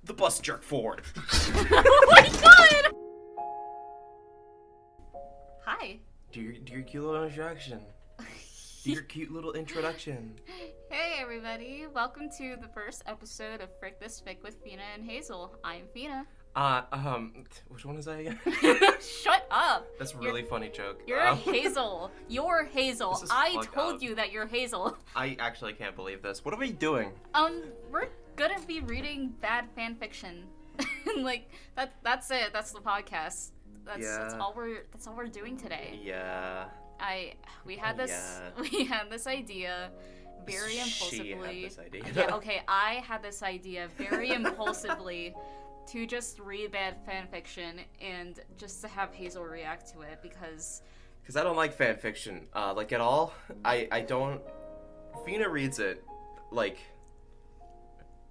The bus jerked forward. Oh my god! Hi. Do your cute little introduction. Do your cute little introduction. Hey everybody, welcome to the first episode of Frick This Fic with Phina and Hazel. I'm Phina. Which one is that again? Shut up! That's a really funny joke. You're Hazel. You're Hazel. I told up. you that you're Hazel. I actually can't believe this. What are we doing? We're gonna be reading bad fan fiction. Like that's it. That's the podcast. That's all we're doing today. Yeah. We had this idea very impulsively. She had this idea. Yeah, okay, I had this idea very impulsively to just read bad fan fiction and just to have Hazel react to it because I don't like fan fiction, like at all. I don't. Phina reads it, like,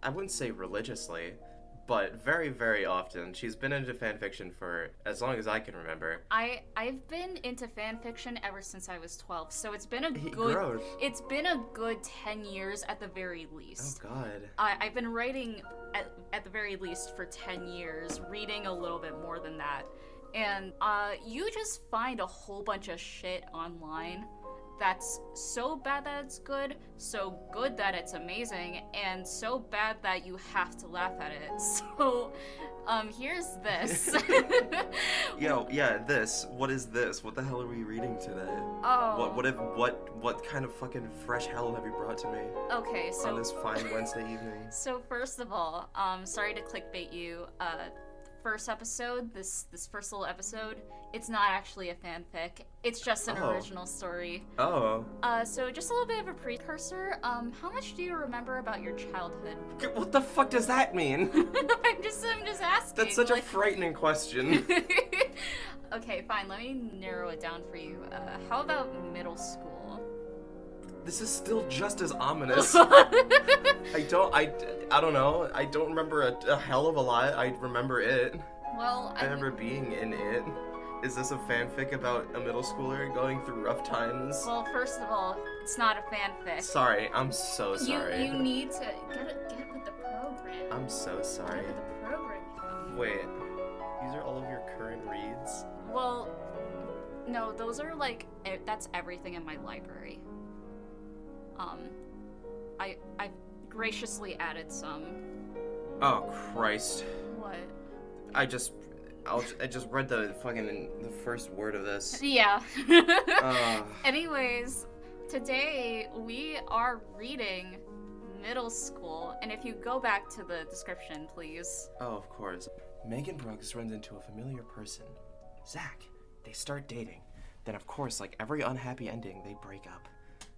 I wouldn't say religiously, but very, very often. She's been into fan fiction for as long as I can remember. I've been into fan fiction ever since I was 12, so it's been a good 10 years at the very least. Oh god. I've been writing at the very least for 10 years, reading a little bit more than that. And you just find a whole bunch of shit online that's so bad that it's good, so good that it's amazing, and so bad that you have to laugh at it. So, here's this. This. What is this? What the hell are we reading today? Oh. What kind of fucking fresh hell have you brought to me? Okay, so... on this fine Wednesday evening. So first of all, sorry to clickbait you, first episode, this first little episode, it's not actually a fanfic. It's just an original story. Oh. So just a little bit of a precursor. How much do you remember about your childhood? What the fuck does that mean? I'm just asking. That's such a frightening question. Okay, fine. Let me narrow it down for you. How about middle school? This is still just as ominous. I don't know. I don't remember a hell of a lot. I remember it. Well, I remember being in it. Is this a fanfic about a middle schooler going through rough times? Well, first of all, it's not a fanfic. Sorry, I'm so sorry. You need to get with the program. I'm so sorry. Get with the program. Wait, these are all of your current reads? Well, no, those are that's everything in my library. I've graciously added some. Oh Christ. What? I just read the first word of this. Yeah. Anyways, today we are reading middle school, and if you go back to the description, please. Oh, of course. Megan Brooks runs into a familiar person, Zach. They start dating. Then, of course, like every unhappy ending, they break up.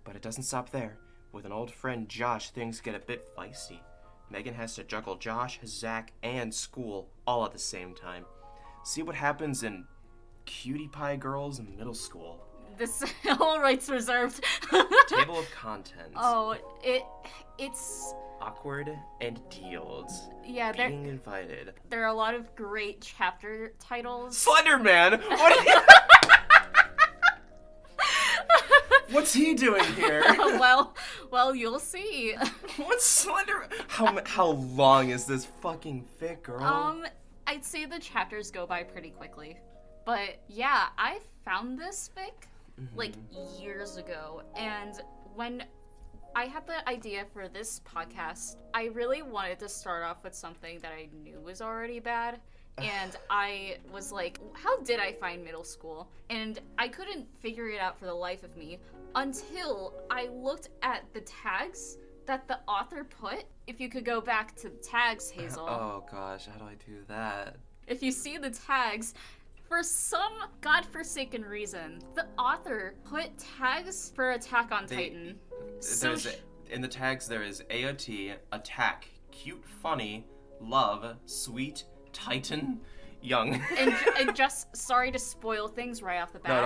But it doesn't stop there. With an old friend, Josh, things get a bit feisty. Megan has to juggle Josh, Zach, and school all at the same time. See what happens in Cutie Pie Girls in middle school. This all rights reserved. Table of contents. Oh, it's awkward and deals. Yeah, being invited. There are a lot of great chapter titles. Slender Man. What are you? What's he doing here? well, you'll see. What's Slender? How long is this fucking fic, girl? I'd say the chapters go by pretty quickly. But yeah, I found this fic like years ago, and when I had the idea for this podcast, I really wanted to start off with something that I knew was already bad. And I was like, how did I find middle school? And I couldn't figure it out for the life of me until I looked at the tags that the author put. If you could go back to the tags, Hazel. Oh gosh, how do I do that? If you see the tags, for some godforsaken reason, the author put tags for Attack on Titan. In the tags there is AOT, attack, cute, funny, love, sweet, Titan, young. and just sorry to spoil things right off the bat. No,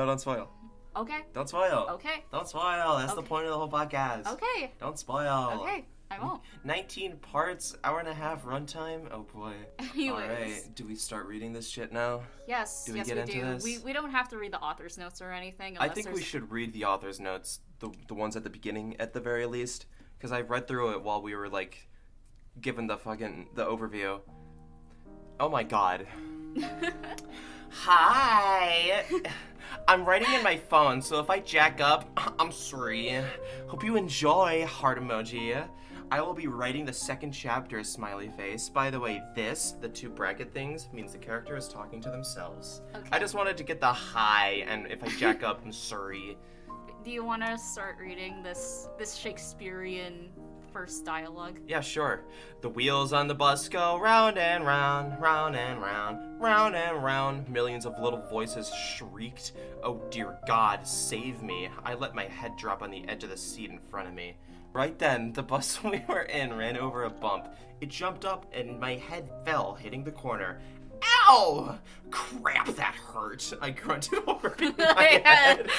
don't spoil. Okay. Don't spoil. Okay. Don't spoil. That's the point of the whole podcast. Okay. Don't spoil. Okay, I won't. 19 parts, hour and a half runtime. Oh boy. Anyways. All right. Do we start reading this shit now? Yes. Do we get into this? We don't have to read the author's notes or anything. I think we should read the author's notes, the ones at the beginning at the very least, because I read through it while we were given the overview. Oh my god. Hi! I'm writing in my phone, so if I jack up, I'm sorry. Hope you enjoy, heart emoji. I will be writing the second chapter, smiley face. By the way, the two bracket things, means the character is talking to themselves. Okay. I just wanted to get the hi, and if I jack up, I'm sorry. Do you want to start reading this Shakespearean first dialogue? Yeah, sure. The wheels on the bus go round and round, round and round, round and round. Millions of little voices shrieked. Oh dear God, save me. I let my head drop on the edge of the seat in front of me. Right then, the bus we were in ran over a bump. It jumped up and my head fell, hitting the corner. Ow! Crap, that hurt. I grunted over my head.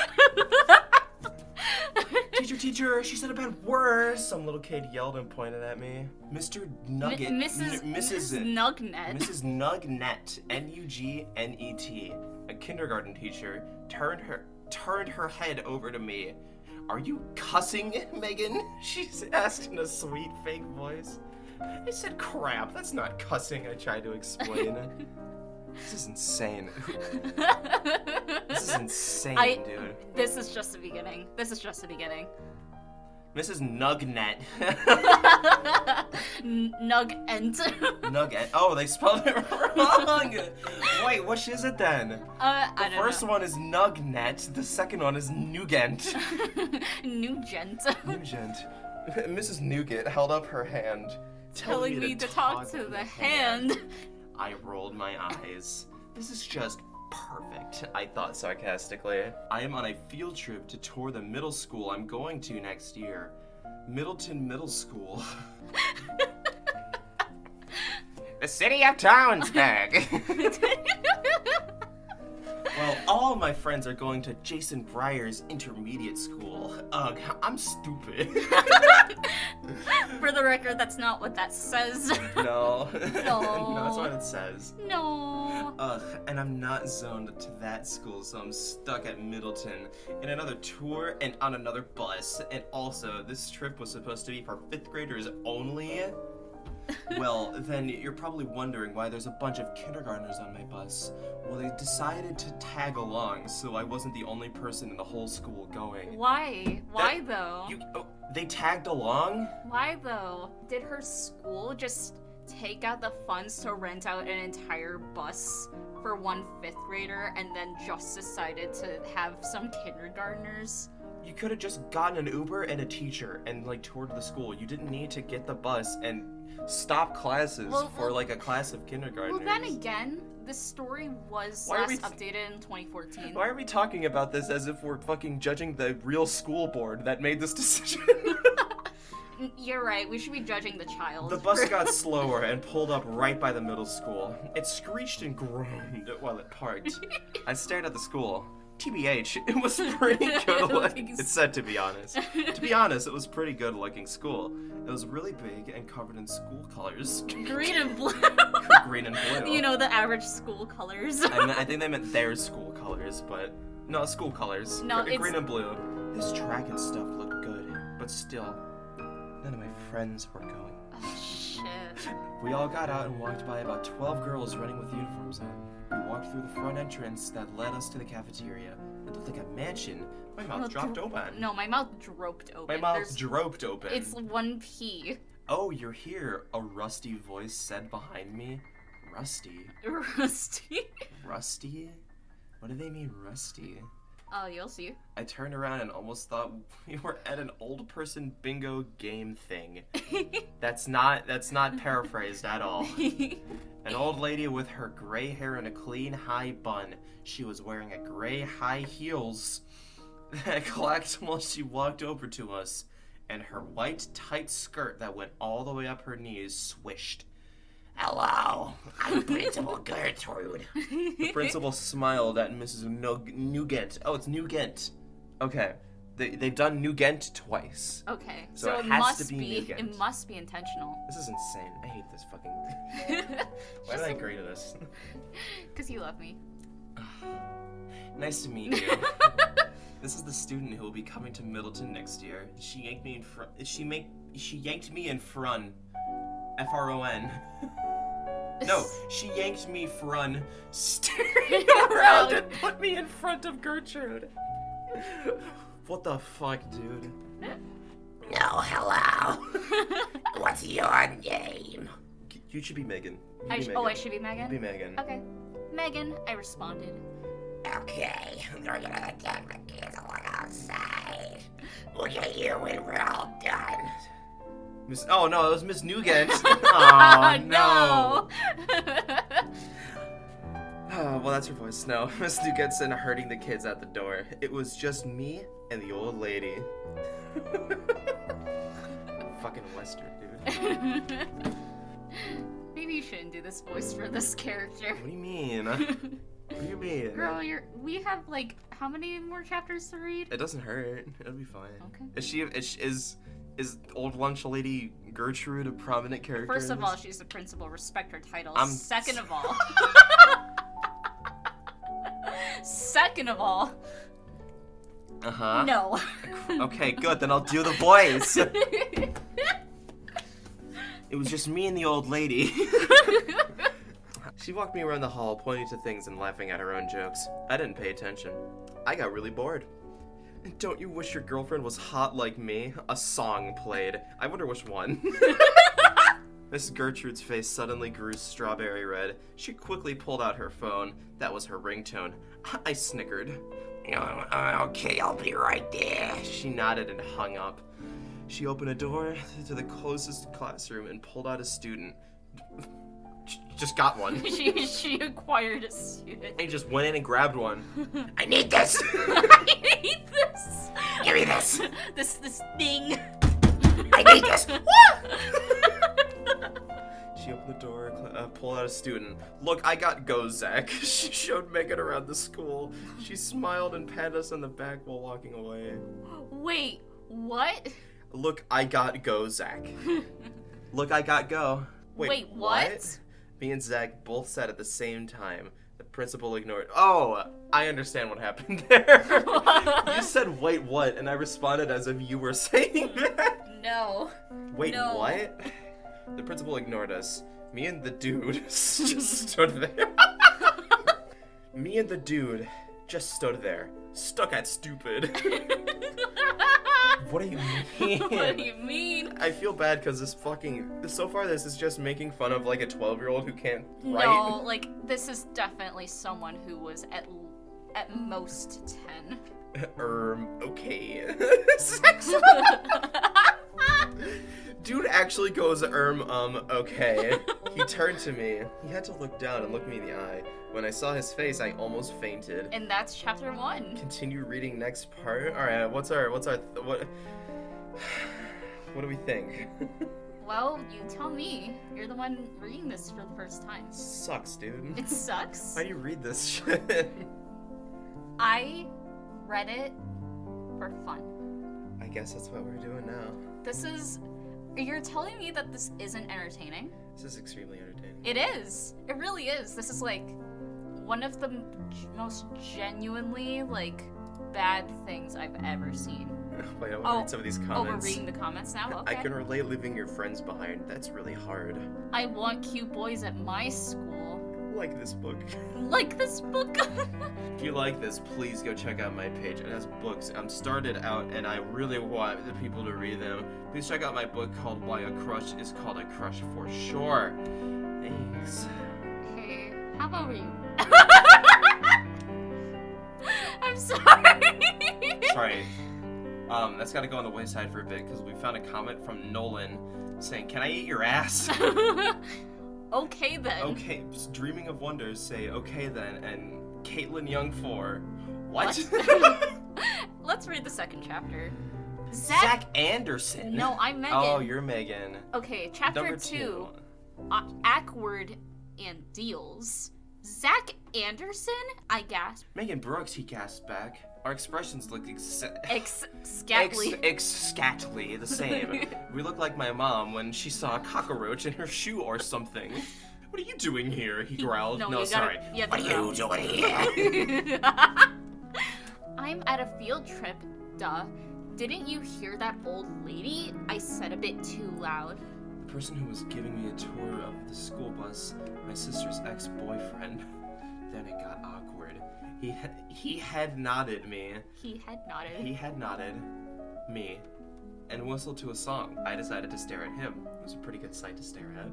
Teacher, she said a bad word. Some little kid yelled and pointed at me. Mr. Nugget. Mrs. Nugnet. Mrs. Nugnet. Nugnet. A kindergarten teacher turned her head over to me. Are you cussing, Megan? She asked in a sweet fake voice. I said, crap, that's not cussing, I tried to explain. This is insane. This is insane, dude. This is just the beginning. Mrs. Nugnet. Nugent. Nugget. Oh, they spelled it wrong. Wait, which is it then? The first one is Nugnet. The second one is Nugent. Nugent. Mrs. Nugget held up her hand, telling me to talk to the hand. I rolled my eyes. This is just perfect, I thought sarcastically. I am on a field trip to tour the middle school I'm going to next year. Middleton Middle School. The city of Townsburg. Well, all my friends are going to Jason Breyer's intermediate school. Ugh, I'm stupid. For the record, that's not what that says. No. No. No, that's what it says. No. Ugh, and I'm not zoned to that school, so I'm stuck at Middleton in another tour and on another bus. And also, this trip was supposed to be for 5th graders only. Well, then you're probably wondering why there's a bunch of kindergartners on my bus. Well, they decided to tag along, so I wasn't the only person in the whole school going. Why? Why though? They tagged along? Why though? Did her school just take out the funds to rent out an entire bus for one 5th grader and then just decided to have some kindergartners? You could have just gotten an Uber and a teacher and toured the school. You didn't need to get the bus and stop classes for a class of kindergartners. Well, then again, the story was last updated in 2014. Why are we talking about this as if we're fucking judging the real school board that made this decision? You're right, we should be judging the child. The bus got slower and pulled up right by the middle school. It screeched and groaned while it parked. I stared at the school. TBH, it was pretty good looking. It's said to be honest. To be honest, it was pretty good looking school. It was really big and covered in school colors. Green and blue. Green and blue. You know, the average school colors. I think they meant their school colors, but no, school colors. No, green and blue. This track and stuff looked good, but still, none of my friends were going. Oh, shit. We all got out and walked by about 12 girls running with uniforms on. We walked through the front entrance that led us to the cafeteria. It looked like a mansion. My mouth dropped open. No, my mouth droped open. My mouth dropped open. It's 1P. Oh, you're here, a rusty voice said behind me. Rusty? Rusty? Rusty? What do they mean, rusty? Oh, you'll see. I turned around and almost thought we were at an old person bingo game thing. That's not paraphrased at all. An old lady with her gray hair in a clean high bun. She was wearing a gray high heels that clacked while she walked over to us, and her white tight skirt that went all the way up her knees swished. Hello, I'm Principal Gertrude. The principal smiled at Mrs. Nugent. Oh, it's Nugent. Okay, they've done Nugent twice. Okay, so it has must to be Nugent. It must be intentional. This is insane. I hate this fucking. Why did I agree to this? Because you love me. Nice to meet you. This is the student who will be coming to Middleton next year. She yanked me in front. She yanked me in front. F-R-O-N. No, she yanked me front, staring around and put me in front of Gertrude. What the fuck, dude? No, hello. What's your name? You should be Megan. I should be Megan? Be Megan. Okay. Megan, I responded. Okay, they're gonna take the kids along outside. Look at you when we're all done. Oh no, it was Miss Nugent. Oh no. Oh, well, that's her voice. No, Miss Nugent's in hurting the kids at the door. It was just me and the old lady. Fucking Western, dude. Maybe you shouldn't do this voice for this character. What do you mean? What do you mean? Girl, we have like how many more chapters to read? It doesn't hurt. It'll be fine. Okay. Is old lunch lady Gertrude a prominent character? First of all, she's the principal. Respect her title. Second of all. Uh-huh. No. Okay, good. Then I'll do the voice. It was just me and the old lady. She walked me around the hall, pointing to things and laughing at her own jokes. I didn't pay attention. I got really bored. Don't you wish your girlfriend was hot like me? A song played. I wonder which one. Miss Gertrude's face suddenly grew strawberry red. She quickly pulled out her phone. That was her ringtone. I snickered. Okay, I'll be right there. She nodded and hung up. She opened a door to the closest classroom and pulled out a student. Just got one. she acquired a student. I just went in and grabbed one. I need this. I need this. Give me this. This thing. I need this. She opened the door, pulled out a student. Look, I got go, Zach. She showed Megan around the school. She smiled and patted us on the back while walking away. Wait, what? Look, I got go, Zach. Look, I got go. Wait, what? Me and Zach both said at the same time. The principal ignored. Oh, I understand what happened there. You said, wait, what? And I responded as if you were saying that. No. Wait, No. what? The principal ignored us. Me and the dude just stood there. Me and the dude just stood there, stuck at stupid. What do you mean? What do you mean? I feel bad because so far this is just making fun of like a 12-year-old who can't write. No, like this is definitely someone who was at most 10. Okay. Dude actually goes, okay. He turned to me. He had to look down and look me in the eye. When I saw his face, I almost fainted. And that's chapter 1. Continue reading next part. All right, what do we think? Well, you tell me. You're the one reading this for the first time. Sucks, dude. It sucks. Why do you read this shit? I read it for fun. I guess that's what we're doing now. You're telling me that this isn't entertaining? This is extremely entertaining. It is. It really is. This is like one of the most genuinely like bad things I've ever seen. Wait, I want to read some of these comments. We're reading the comments now? Okay. I can relate leaving your friends behind. That's really hard. I want cute boys at my school. Like this book. Like this book? If you like this, please go check out my page. It has books. I'm started out and I really want the people to read them. Please check out my book called Why a Crush is Called a Crush for Sure. Thanks. Hey, how about you? I'm sorry. Sorry. That's gotta go on the wayside for a bit because we found a comment from Nolan saying, "Can I eat your ass?" Okay then. Okay, Dreaming of Wonders say, "Okay then," and Caitlin Young 4. What? Let's read the second chapter. Zach Anderson. No, I'm Megan. Oh, you're Megan. Okay, chapter Number 2. Awkward and Deals. Zach Anderson? I gasped. Megan Brooks, he gasped back. Our expressions look Scatly. Scatly the same. We look like my mom when she saw a cockroach in her shoe or something. What are you doing here? He growled. No, sorry. What are you doing here? I'm at a field trip, duh. Didn't you hear that old lady? I said a bit too loud. The person who was giving me a tour of the school bus, my sister's ex-boyfriend. Then it got awkward. He head nodded me. He had nodded. He had nodded me and whistled to a song. I decided to stare at him. It was a pretty good sight to stare at.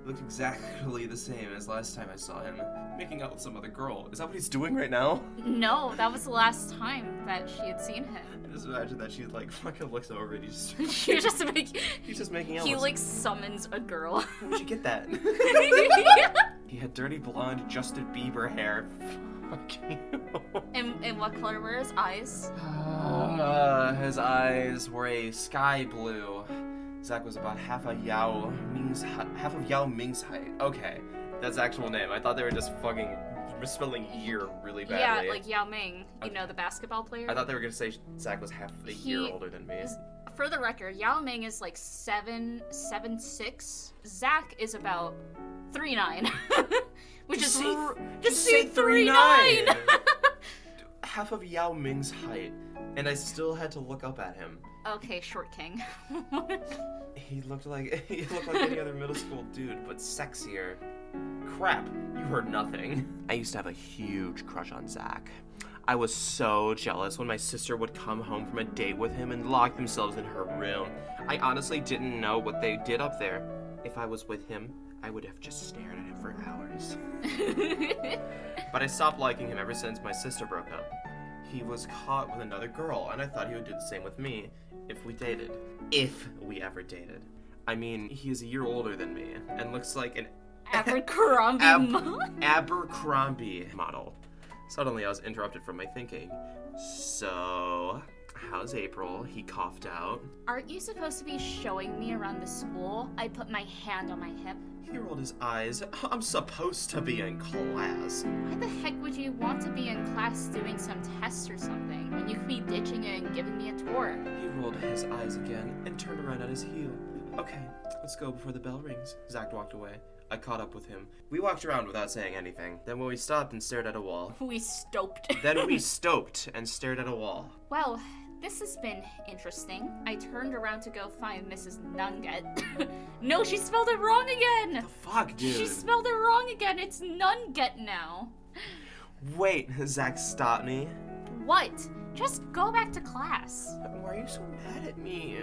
Looked exactly the same as last time I saw him, making out with some other girl. Is that what he's doing right now? No, that was the last time that she had seen him. I just imagine that she like fucking looks over and he's She's just making. he's just making out He with like summons a girl. Where'd you get that? He had dirty blonde Justin Bieber hair. Fuck you. And what color were his eyes? His eyes were a sky blue. Zach was about half of Yao Ming's height. Okay, that's the actual name. I thought they were just fucking misspelling year really badly. Yeah, like Yao Ming, you know, the basketball player. I thought they were gonna say Zach was half a year older than me. For the record, Yao Ming is like 7'6". Zach is about 3'9", which Just is say- just say say 3'9". Half of Yao Ming's height, and I still had to look up at him. Okay, short king. He looked like any other middle school dude, but sexier. Crap, you heard nothing. I used to have a huge crush on Zach. I was so jealous when my sister would come home from a date with him and lock themselves in her room. I honestly didn't know what they did up there. If I was with him, I would have just stared at him for hours. But I stopped liking him ever since my sister broke up. He was caught with another girl, and I thought he would do the same with me if we dated. If we ever dated. I mean, he is a year older than me, and looks like an Abercrombie model. Abercrombie model. Suddenly I was interrupted from my thinking. So, how's April? He coughed out. Aren't you supposed to be showing me around the school? I put my hand on my hip. He rolled his eyes. I'm supposed to be in class. Why the heck would you want to be in class doing some test or something when you could be ditching it and giving me a tour? He rolled his eyes again and turned around at his heel. Okay, let's go before the bell rings. Zach walked away. I caught up with him. We walked around without saying anything. Then we stopped and stared at a wall. We stoped. Then we stoped and stared at a wall. Well, this has been interesting. I turned around to go find Mrs. Nunget. No, she spelled it wrong again! The fuck, dude? She spelled it wrong again. It's Nunget now. Wait, Zach stopped me. What? Just go back to class. Why are you so mad at me?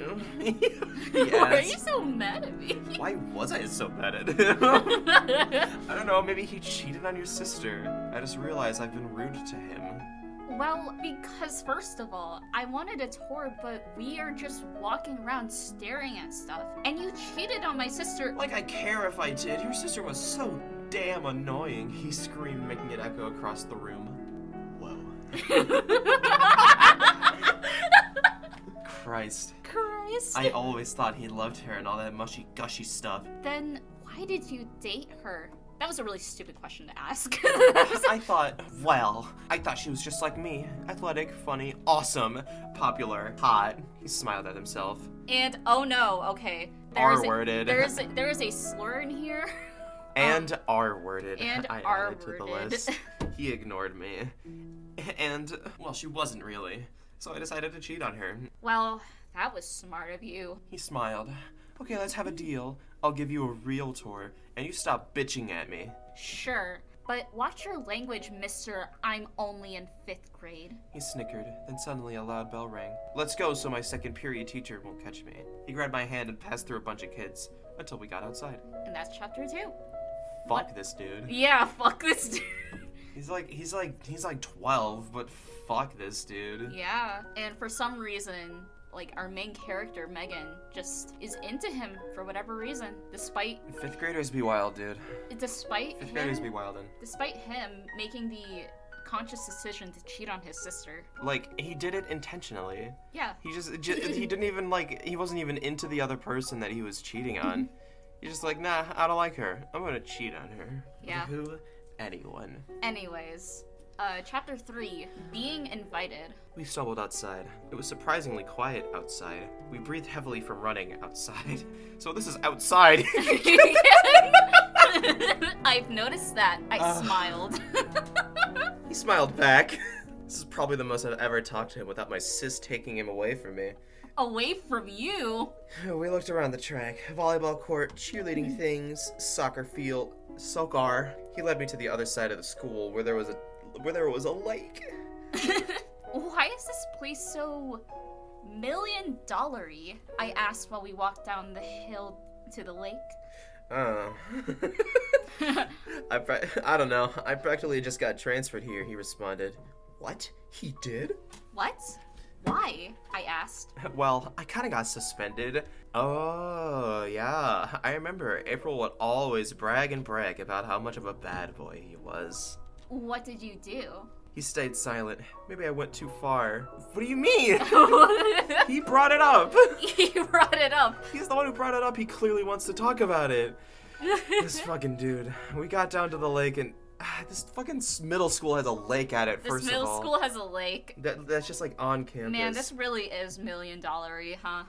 Why are you so mad at me? Why was I so mad at him? I don't know, maybe he cheated on your sister. I just realized I've been rude to him. Well, because first of all, I wanted a tour, but we are just walking around staring at stuff. And you cheated on my sister. Like I care if I did. Your sister was so damn annoying. He screamed, making it echo across the room. Whoa. Christ. I always thought he loved her and all that mushy gushy stuff. Then why did you date her? That was a really stupid question to ask. I thought she was just like me. Athletic, funny, awesome, popular, hot. He smiled at himself. And oh no, okay. R-worded. There is a slur in here. And R-worded. And I added to the R-worded. list. He ignored me. And, well, she wasn't really. So I decided to cheat on her. Well, that was smart of you. He smiled. Okay, let's have a deal. I'll give you a real tour, and you stop bitching at me. Sure, but watch your language, mister. I'm only in 5th grade. He snickered, then suddenly a loud bell rang. Let's go so my second period teacher won't catch me. He grabbed my hand and passed through a bunch of kids until we got outside. And that's chapter 2. Fuck this dude. Yeah, fuck this dude. He's like 12, but fuck this dude. Yeah, and for some reason, like, our main character, Megan, just is into him for whatever reason, despite... 5th graders be wild, dude. Despite 5th graders be wildin'. Despite him making the conscious decision to cheat on his sister. Like, he did it intentionally. Yeah. He he didn't even, like, he wasn't even into the other person that he was cheating on. He's just like, nah, I don't like her. I'm gonna cheat on her. Yeah. Who? Anyone. Anyways, chapter 3, being invited. We stumbled outside. It was surprisingly quiet outside. We breathed heavily from running outside. So this is outside. I've noticed that. I smiled. He smiled back. This is probably the most I've ever talked to him without my sis taking him away from me. Away from you? We looked around the track. Volleyball court, cheerleading things, soccer field, soccer. He led me to the other side of the school where there was a lake. Why is this place so $1,000,000-y? I asked while we walked down the hill to the lake. Oh. I don't know. I practically just got transferred here, he responded. What? He did? What? Why? I asked. Well, I kind of got suspended. Oh, yeah. I remember April would always brag about how much of a bad boy he was. What did you do? He stayed silent. Maybe I went too far. What do you mean? He brought it up. He brought it up. He's the one who brought it up. He clearly wants to talk about it. This fucking dude. We got down to the lake and this fucking middle school has a lake at it, first of all. This middle school has a lake. That's just like on campus. Man, this really is $1,000,000-y, huh?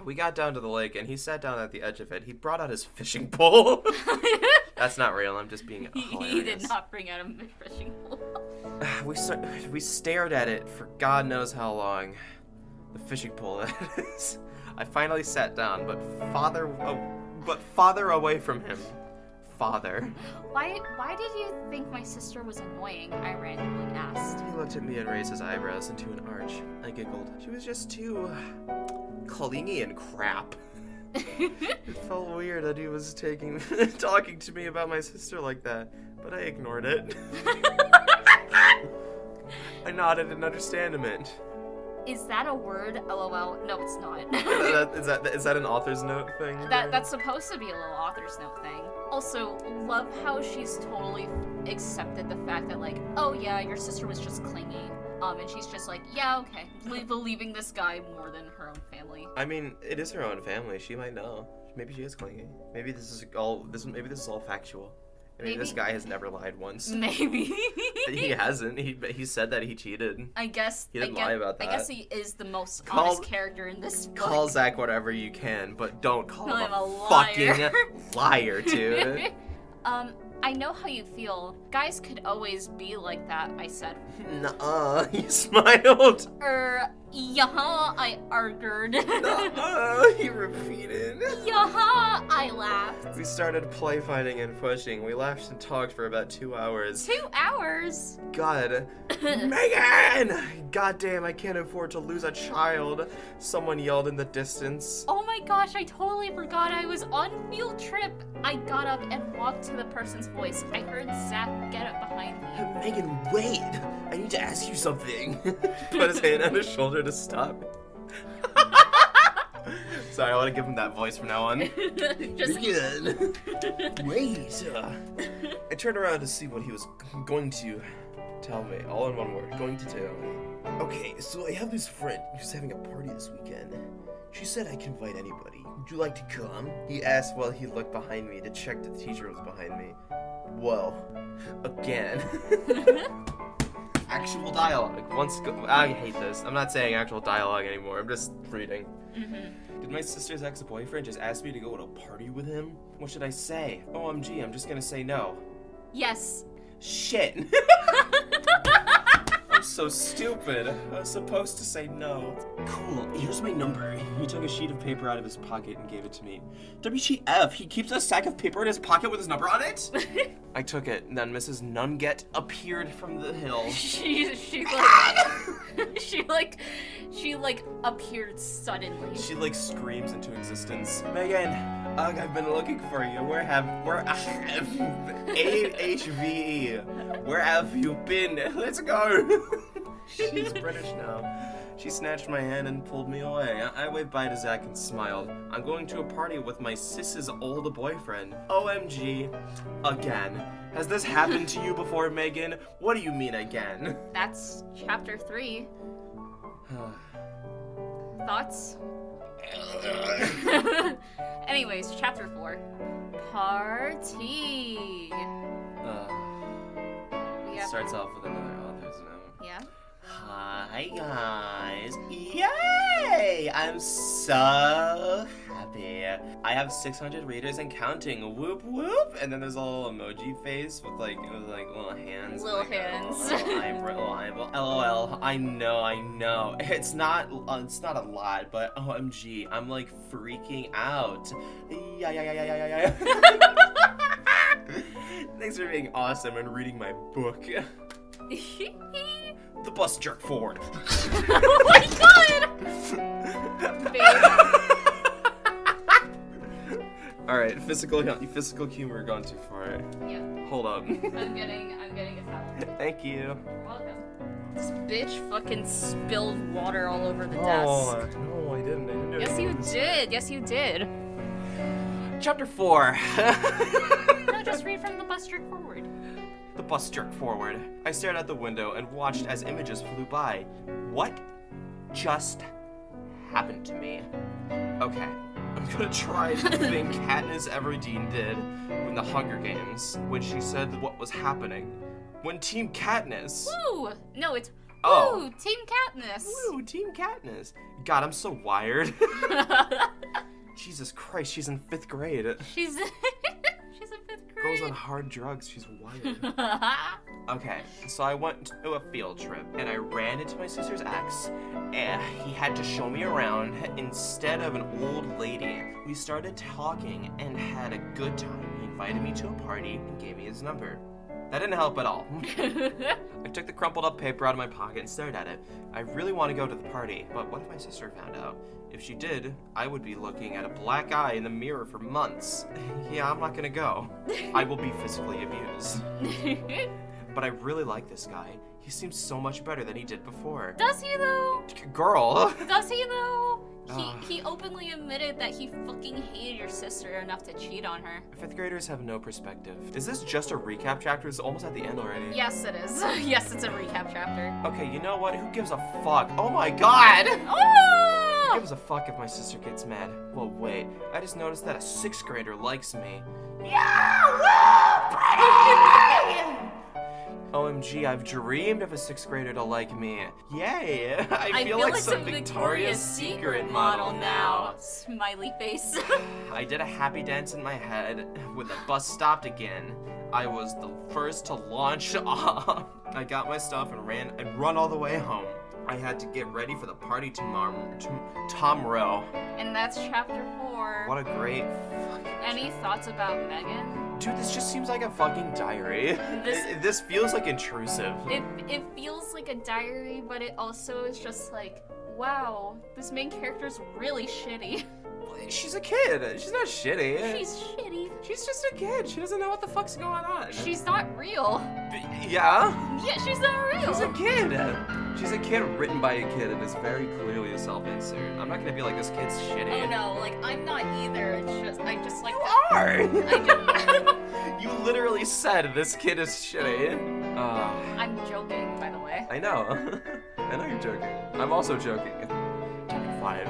We got down to the lake and he sat down at the edge of it. He brought out his fishing pole. That's not real. I'm just being hilarious. He did not bring out a fishing pole. We stared at it for God knows how long. The fishing pole, that is. I finally sat down, but farther away from him. Father. Why did you think my sister was annoying? I randomly asked. He looked at me and raised his eyebrows into an arch. I giggled. She was just too clingy and crap. It felt weird that he was talking to me about my sister like that, but I ignored it. I nodded in understandment. Is that a word? LOL. No, it's not. Is that an author's note thing? That's supposed to be a little author's note thing. Also, love how she's totally accepted the fact that, like, oh yeah, your sister was just clingy. And she's just like, yeah, okay, believing this guy more than her own family. I mean, it is her own family. She might know. Maybe she is clingy. Maybe this is all factual. Maybe this guy has never lied once. Maybe. He hasn't. He said that he cheated. I guess he didn't lie about that. I guess he is the most honest character in this book. Call Zach whatever you can, but don't call him a liar. Fucking liar, dude. I know how you feel. Guys could always be like that, I said. Nuh-uh, he smiled. Yeah, I argued. Nuh-uh, he repeated. Yeah, I laughed. We started play fighting and pushing. We laughed and talked for about 2 hours. 2 hours? God. Megan! Goddamn, I can't afford to lose a child. Someone yelled in the distance. Oh my gosh, I totally forgot I was on field trip. I got up and walked to the person's voice. I heard Zach get up behind me. Megan, wait! I need to ask you something. Put his hand on his shoulder to stop. Sorry, I want to give him that voice from now on. Megan! Wait! I turned around to see what he was going to tell me. All in one word. Going to tell me. Okay, so I have this friend who's having a party this weekend. She said I can invite anybody. Would you like to come? He asked while he looked behind me to check that the teacher was behind me. Whoa. Again. Actual dialogue. I hate this. I'm not saying actual dialogue anymore. I'm just reading. Did my sister's ex-boyfriend just ask me to go to a party with him? What should I say? OMG, I'm just gonna say no. Yes. Shit. I'm so stupid. I was supposed to say no. Cool, here's my number. He took a sheet of paper out of his pocket and gave it to me. WTF, he keeps a sack of paper in his pocket with his number on it? I took it, and then Mrs. Nunget appeared from the hill. She appeered suddenly. She screams into existence. Megan, I've been looking for you. Where have you been? Let's go. She's British now. She snatched my hand and pulled me away. I waved bye to Zach and smiled. I'm going to a party with my sis's old boyfriend. OMG. Again. Has this happened to you before, Megan? What do you mean again? That's chapter 3. Thoughts? Anyways, chapter 4. Party. Starts off with another author's note. Yeah? Hi guys. Yay! I'm so happy happy. I have 600 readers and counting. Whoop whoop. And then there's a little emoji face with like little hands. Little like, hands. Little eyebrow. LOL. I know. It's not a lot, but OMG, I'm like freaking out. Yeah. Thanks for being awesome and reading my book. The bus jerked forward. Oh my god! Babe. Alright, physical humor gone too far. Yeah. Hold up. I'm getting a towel. Thank you. You're welcome. This bitch fucking spilled water all over the desk. No, I didn't. Yes, you did. Chapter 4. No, just read from the bus jerk forward. The bus jerked forward. I stared out the window and watched as images flew by. What just happened to me? Okay, I'm gonna try the thing Katniss Everdeen did in the Hunger Games when she said what was happening. When Team Katniss. Woo! No, it's Oh. woo, Team Katniss. Woo, Team Katniss. God, I'm so wired. Jesus Christ, she's in 5th grade. She's in 5th grade. Girl's on hard drugs, she's wired. Okay, so I went to a field trip and I ran into my sister's ex and he had to show me around instead of an old lady. We started talking and had a good time. He invited me to a party and gave me his number. That didn't help at all. I took the crumpled up paper out of my pocket and stared at it. I really want to go to the party, but what if my sister found out? If she did, I would be looking at a black eye in the mirror for months. Yeah, I'm not gonna go. I will be physically abused. But I really like this guy. He seems so much better than he did before. Does he though? Girl! Does he though? He openly admitted that he fucking hated your sister enough to cheat on her. 5th graders have no perspective. Is this just a recap chapter? It's almost at the end already. Yes, it is. Yes, it's a recap chapter. Okay, you know what? Who gives a fuck? Oh my god! Oh! Who gives a fuck if my sister gets mad? Well, wait. I just noticed that a 6th grader likes me. OMG, I've dreamed of a 6th grader to like me. Yay! I feel like some Victoria's Secret model now. Smiley face. I did a happy dance in my head when the bus stopped again. I was the first to launch off. I got my stuff and run all the way home. I had to get ready for the party tomorrow. And that's chapter 4. What a great Any thoughts about Megan? Dude, this just seems like a fucking diary. This feels like intrusive. It feels like a diary, but it also is just like, wow, this main character's really shitty. She's a kid. She's not shitty. She's shitty. She's just a kid. She doesn't know what the fuck's going on. She's not real. Yeah? Yeah, she's not real. She's a kid. She's a kid written by a kid and is very clearly a self-insert. I'm not gonna be like, this kid's shitty. Oh no, like, I'm not either. I just like You that. are! You literally said this kid is shitty. I'm joking, by the way. I know. I know you're joking. I'm also joking. Chapter 5.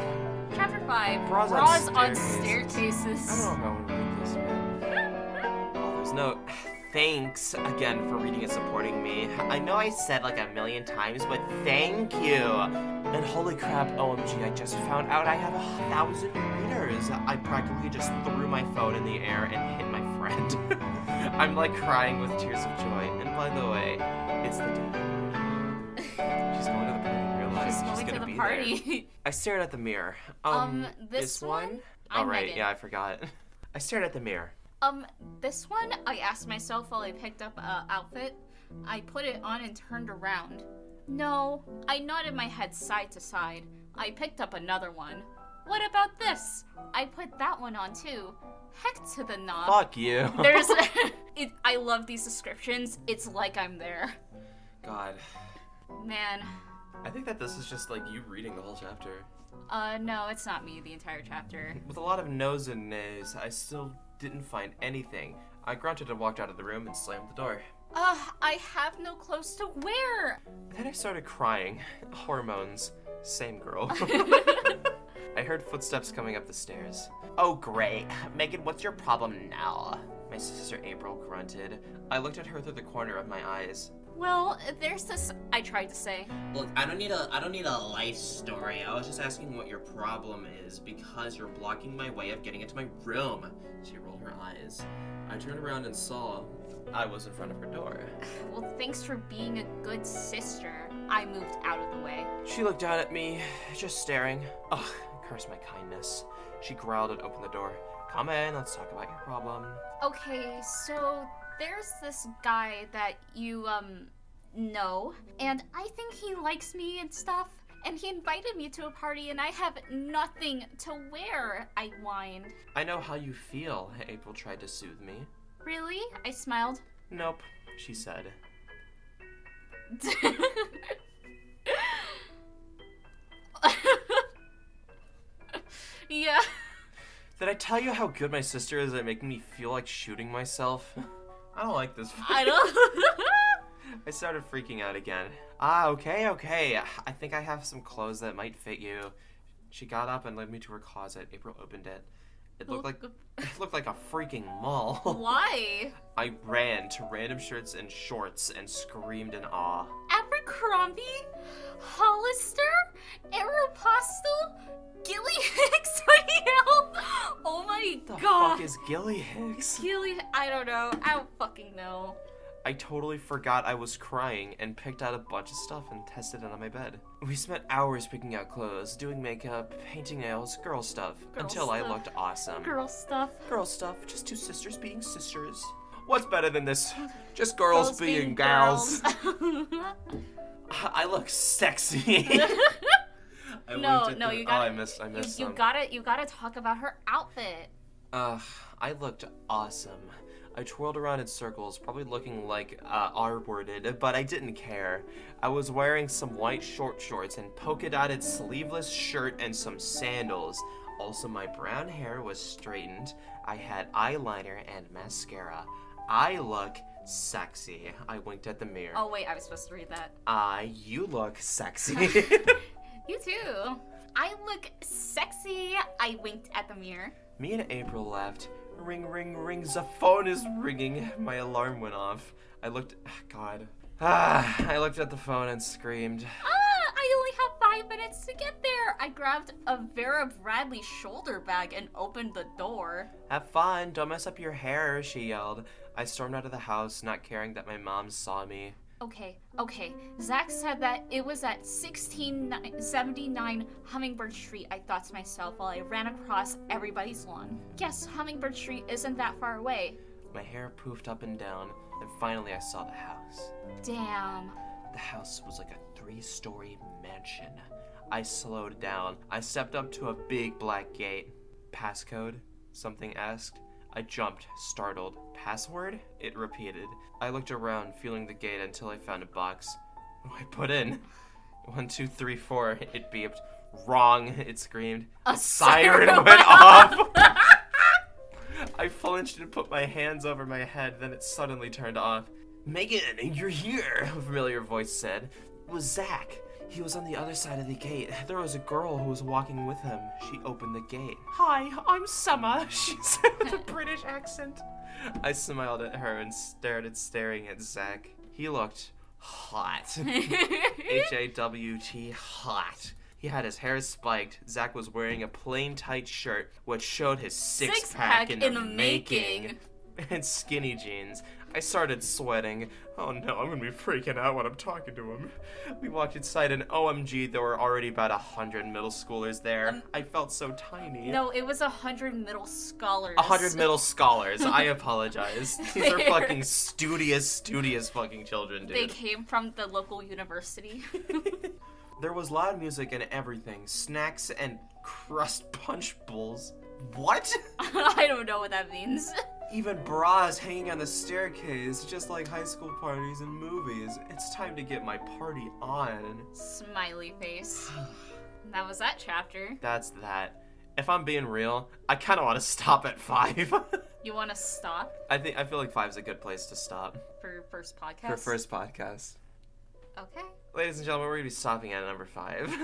Chapter 5. Bras on staircases. staircases. I don't know how to read this, man. Oh, there's no thanks again for reading and supporting me. I know I said like a million times, but thank you. And holy crap, OMG, I just found out I have 1,000 readers. I practically just threw my phone in the air and hit my friend. I'm like crying with tears of joy. And by the way, it's the day. She's going to the party in real life. She's going to the party. I stared at the mirror. This one? Oh, I'm right, Megan. yeah, I forgot. I stared at the mirror. This one, I asked myself while I picked up an outfit. I put it on and turned around. No, I nodded my head side to side. I picked up another one. What about this? I put that one on too. Heck to the knob. Fuck you. There's, I love these descriptions. It's like I'm there. God. Man. I think that this is just like you reading the whole chapter. No, it's not me the entire chapter. With a lot of no's and nays, I still didn't find anything. I grunted and walked out of the room and slammed the door. I have no clothes to wear. Then I started crying. Hormones. Same girl. I heard footsteps coming up the stairs. Oh great. Megan, what's your problem now? My sister April grunted. I looked at her through the corner of my eyes. Well, there's this. I tried to say. Look, I don't need a life story. I was just asking what your problem is because you're blocking my way of getting into my room. She rolled her eyes. I turned around and saw I was in front of her door. Well, thanks for being a good sister. I moved out of the way. She looked down at me, just staring. Ugh, curse my kindness. She growled and opened the door. Come in, let's talk about your problem. Okay, so there's this guy that you, know, and I think he likes me and stuff, and he invited me to a party, and I have nothing to wear, I whined. I know how you feel, April tried to soothe me. Really? I smiled. Nope, she said. Yeah. Did I tell you how good my sister is at making me feel like shooting myself? I don't like this. I don't. I started freaking out again. Okay. I think I have some clothes that might fit you. She got up and led me to her closet. April opened it. It looked like a freaking mall. Why? I ran to random shirts and shorts and screamed in awe. Abercrombie? Hollister? Aeropostale? Gilly Hicks? Oh my The god. fuck is Gilly Hicks? I don't know. I don't fucking know. I totally forgot I was crying and picked out a bunch of stuff and tested it on my bed. We spent hours picking out clothes, doing makeup, painting nails, girl stuff, until I stuff. looked awesome. Girl stuff. Girl stuff, just two sisters being sisters. What's better than this? Just girls being gals. I look sexy. No, you gotta. I missed you some. gotta talk about her outfit. I looked awesome. I twirled around in circles, probably looking like R-worded, but I didn't care. I was wearing some white short shorts and polka-dotted sleeveless shirt and some sandals. Also, my brown hair was straightened. I had eyeliner and mascara. I look sexy. I winked at the mirror. Oh wait, I was supposed to read that. You look sexy. You too. I look sexy. I winked at the mirror. Me and April laughed. Ring, ring, ring, the phone is ringing. My alarm went off. I looked at the phone and screamed. I only have 5 minutes to get there. I grabbed a Vera Bradley shoulder bag and opened the door. Have fun, don't mess up your hair, she yelled. I stormed out of the house, not caring that my mom saw me. Okay. Zach said that it was at 1679 Hummingbird Street, I thought to myself while I ran across everybody's lawn. Yes, Hummingbird Street isn't that far away. My hair poofed up and down, and finally I saw the house. Damn. The house was like a 3-story mansion. I slowed down. I stepped up to a big black gate. Passcode? Something asked. I jumped, startled. Password? It repeated. I looked around, feeling the gate until I found a box. I put in 1, 2, 3, 4. It beeped. Wrong, it screamed. A siren went off! I flinched and put my hands over my head, then it suddenly turned off. Megan, you're here, a familiar voice said. It was Zach. He was on the other side of the gate. There was a girl who was walking with him. She opened the gate. Hi, I'm Summer, she said with a British accent. I smiled at her and staring at Zach. He looked hot. H-A-W-T, hot. He had his hair spiked. Zach was wearing a plain tight shirt, which showed his six-pack in the making. And skinny jeans. I started sweating. Oh no, I'm gonna be freaking out when I'm talking to him. We walked inside and OMG, there were already about 100 middle schoolers there. I felt so tiny. No, it was 100 middle scholars. 100 middle scholars. I apologize. These are fucking studious fucking children, dude. They came from the local university. There was loud music and everything. Snacks and crust punch bowls. What? I don't know what that means. Even bras hanging on the staircase, just like high school parties and movies. It's time to get my party on. Smiley face. That was that chapter. That's that. If I'm being real, I kind of want to stop at 5. You want to stop? I feel like 5 is a good place to stop. For first podcast? For first podcast. Okay. Ladies and gentlemen, we're going to be stopping at number 5.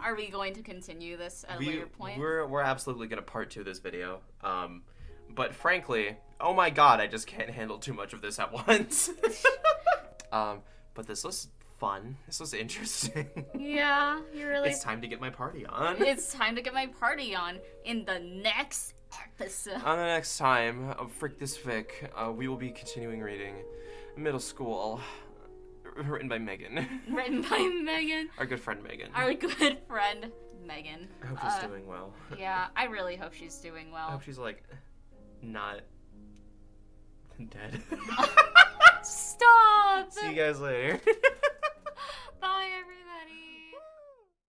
Are we going to continue this at a later point? We're absolutely going to part 2 this video. But frankly, oh my god, I just can't handle too much of this at once. But this was fun. This was interesting. Yeah, you really. It's time to get my party on. It's time to get my party on in the next episode. On the next time of Frick This Fic, we will be continuing reading Middle School, written by Megan. Written by Megan. Our good friend Megan. Our good friend Megan. I hope she's doing well. Yeah, I really hope she's doing well. I hope she's like not dead. Stop! See you guys later.